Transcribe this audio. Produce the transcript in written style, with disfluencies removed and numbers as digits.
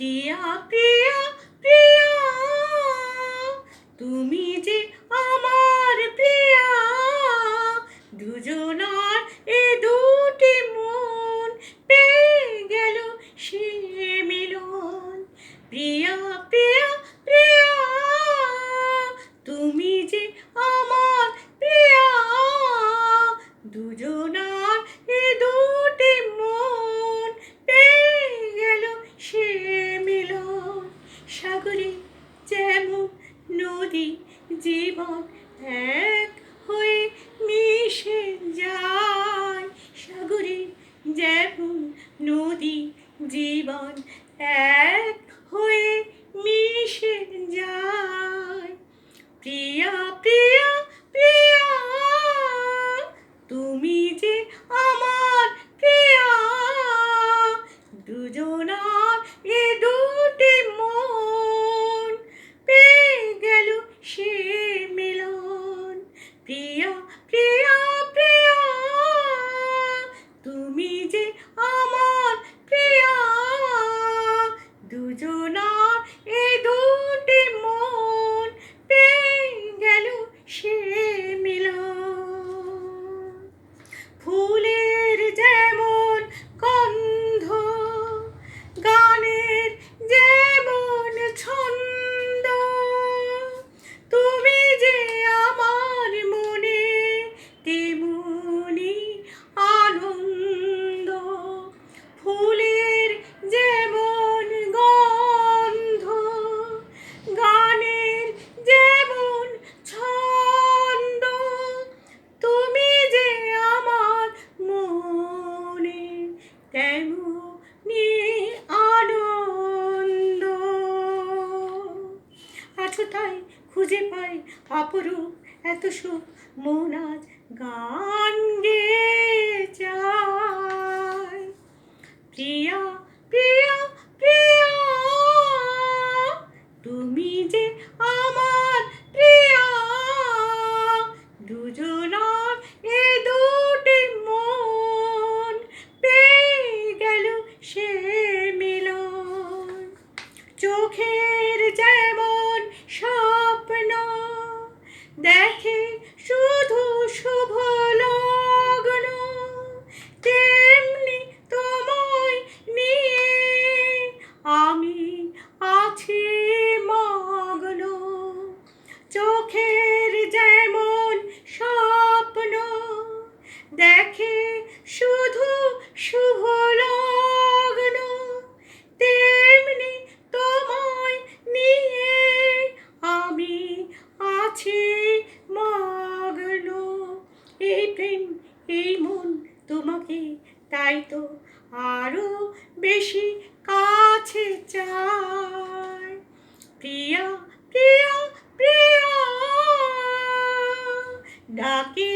প্রিয়া প্রিয়া প্রিয়া তুমি যে আমার প্রিয়া, দুজনার এ দুটি মন পেয়ে গেল সে মিলন। প্রিয়া প্রিয়া প্রিয়া তুমি যে আমার প্রিয়া, দুজনার এ দুটি মন পেয়ে গেল সে মিলন। সাগরে যেমন নদী জীবন এক হয়ে মিশে যায়, সাগরে যেমন নদী জীবন এক হয়ে মিশে যায়। প্রিয়া প্রিয়া প্রিয়া তুমি যে আমার প্রিয়া, দুজনার এ দুটি মন পেয়ে গেল সে মিলন। প্রিয়া প্রিয়া প্রিয়া তুমি যে আমার প্রিয়া, দুজনার এ দুটি মন পেয়ে গেল সে মিলন। ফুলের যেমন গন্ধ, গানের যেমন ছন্দ, তুমি যে আমার মনে তেমনি আনন্দ। ফুলের যেমন গন্ধ, গানের যেমন ছন্দ, তুমি যে আমার মনে তেমনি আনন্দ। আছো তাই খুঁজে পাই অপরূপ এত সুখ, মন আজ গান গেয়ে যায়। প্রিয়া প্রিয়া প্রিয়া তুমি যে আমার প্রিয়া, দুজনার এ দুটি মন পেয়ে গেল সে মিলন। চোখের যেমন স্বপ্ন দেখে শুধু শুভ লগ্ন, তেমনি তোমায় নিয়ে আমি আছি মগ্ন। চোখের যেমন স্বপ্ন দেখে শুধু শুভ লগ্ন, তেমনি তোমায় নিয়ে আমি আছি মগ্ন। এই প্রেম এই মন তোমাকে তাই তো আরো বেশি কাছে চায়। প্রিয়া প্রিয়া প্রিয়া ডাকে